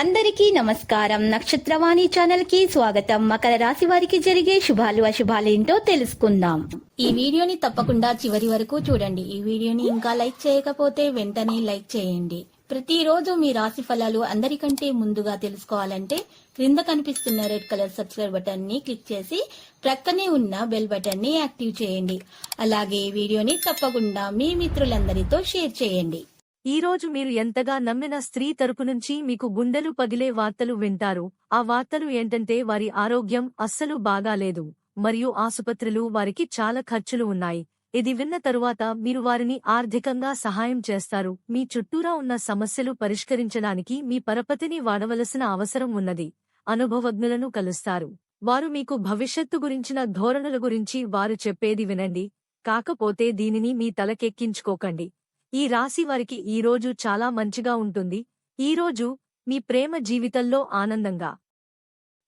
అందరికీ నమస్కారం. నక్షత్రవాణి ఛానల్ కి స్వాగతం. మకర రాశి వారికి జరిగే శుభాలు అశుభాలు ఏంటో తెలుసుకుందాం. ఈ వీడియోని తప్పకుండా చివరి వరకు చూడండి. ఈ వీడియోని ఇంకా లైక్ చేయకపోతే వెంటనే లైక్ చేయండి. ప్రతిరోజు మీ రాశి ఫలాలు అందరికంటే ముందుగా తెలుసుకోవాలంటే క్రింద కనిపిస్తున్న రెడ్ కలర్ సబ్స్క్రైబ్ బటన్ ని క్లిక్ చేసి ప్రక్కనే ఉన్న బెల్ బటన్ ని యాక్టివ్ చేయండి. అలాగే ఈ వీడియోని తప్పకుండా మీ మిత్రులందరితో షేర్ చేయండి. ఈ రోజు మీరు ఎంతగా నమ్మిన స్త్రీ తరపు నుంచి మీకు గుండెలు పగిలే వార్తలు వింటారు. ఆ వార్తలు ఏంటంటే వారి ఆరోగ్యం అస్సలు బాగాలేదు మరియు ఆసుపత్రులు వారికి చాలా ఖర్చులు ఉన్నాయి. ఇది విన్న తరువాత మీరు వారిని ఆర్థికంగా సహాయం చేస్తారు. మీ చుట్టూరా ఉన్న సమస్యలు పరిష్కరించడానికి మీ పరపతిని వాడవలసిన అవసరం ఉన్నది. అనుభవజ్ఞులను కలుస్తారు. వారు మీకు భవిష్యత్తు గురించిన ధోరణుల గురించి వారు చెప్పేది వినండి. కాకపోతే దీనిని మీ తలకెక్కించుకోకండి. ఈ రాశి వారికి ఈ రోజు చాలా మంచిగా ఉంటుంది. ఈ రోజు మీ ప్రేమ జీవితంలో ఆనందంగా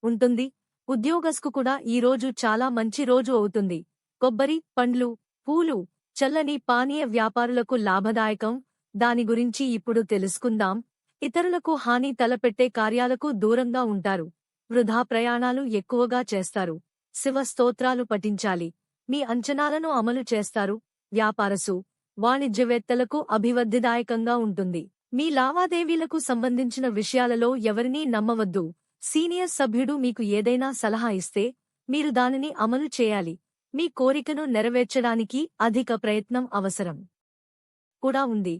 ఉంటుంది. ఉద్యోగస్తుకు కూడా ఈ రోజు చాలా మంచి రోజు అవుతుంది. కొబ్బరి, పండ్లు, పూలు, చల్లని పానీయ వ్యాపారులకు లాభదాయకం. దాని గురించి ఇప్పుడు తెలుసుకుందాం. ఇతరులకు హాని తలపెట్టే కార్యాలకు దూరంగా ఉంటారు. వృధా ప్రయాణాలు ఎక్కువగా చేస్తారు. శివ స్తోత్రాలు పఠించాలి. మీ అంచనాలను అమలు చేస్తారు. వ్యాపారసు వాణిజ్యవేత్తలకు అభివృద్ధిదాయకంగా ఉంటుంది. మీ లావాదేవీలకు సంబంధించిన విషయాలలో ఎవరినీ నమ్మవద్దు. సీనియర్ సభ్యుడు మీకు ఏదైనా సలహా ఇస్తే మీరు దానిని అమలు చేయాలి. మీ కోరికను నెరవేర్చడానికి అధిక ప్రయత్నం అవసరం కూడా ఉంది.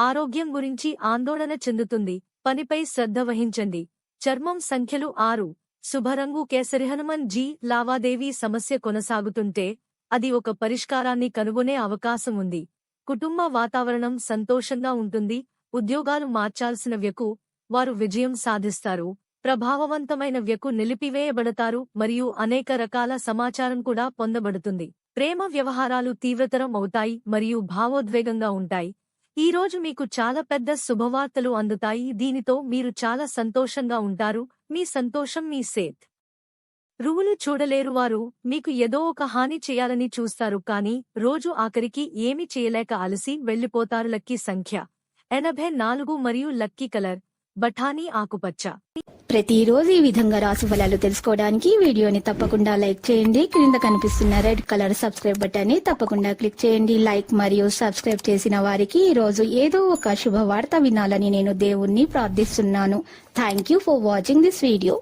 ఆరోగ్యం గురించి ఆందోళన చెందుతుంది. పనిపై శ్రద్ధ వహించండి. చర్మం సంఖ్యలు 6. శుభరంగు కేసరి. హనుమన్ జీ లావాదేవీ సమస్య కొనసాగుతుంటే అది ఒక పరిష్కారాన్ని కనుగొనే అవకాశం ఉంది. కుటుంబ వాతావరణం సంతోషంగా ఉంటుంది. ఉద్యోగాలు మార్చాల్సిన వ్యకు వారు విజయం సాధిస్తారు. ప్రభావవంతమైన వ్యకు నిలిపివేయబడతారు మరియు అనేక రకాల సమాచారం కూడా పొందబడుతుంది. ప్రేమ వ్యవహారాలు తీవ్రతరం అవుతాయి మరియు భావోద్వేగంగా ఉంటాయి. ఈ రోజు మీకు చాలా పెద్ద శుభవార్తలు అందుతాయి. దీనితో మీరు చాలా సంతోషంగా ఉంటారు. మీ సంతోషం మీ సేత్ రువులు చూడలేరు. వారు మీకు ఏదో ఒక హాని చేయాలని చూస్తారు, కానీ రోజు ఆఖరికి ఏమీ చేయలేక అలసి వెళ్లిపోతారు. లక్కీ సంఖ్య 84 మరియు లక్కీ కలర్ బఠానీ ఆకుపచ్చ. ప్రతిరోజు ఈ విధంగా రాశి ఫలాలు తెలుసుకోవడానికి వీడియోని తప్పకుండా లైక్ చేయండి. క్రింద కనిపిస్తున్న రెడ్ కలర్ సబ్స్క్రైబ్ బటన్ ని తప్పకుండా క్లిక్ చేయండి. లైక్ మరియు సబ్స్క్రైబ్ చేసిన వారికి ఈ రోజు ఏదో ఒక శుభవార్త వినాలని నేను దేవుణ్ణి ప్రార్థిస్తున్నాను. Thank you for watching this video.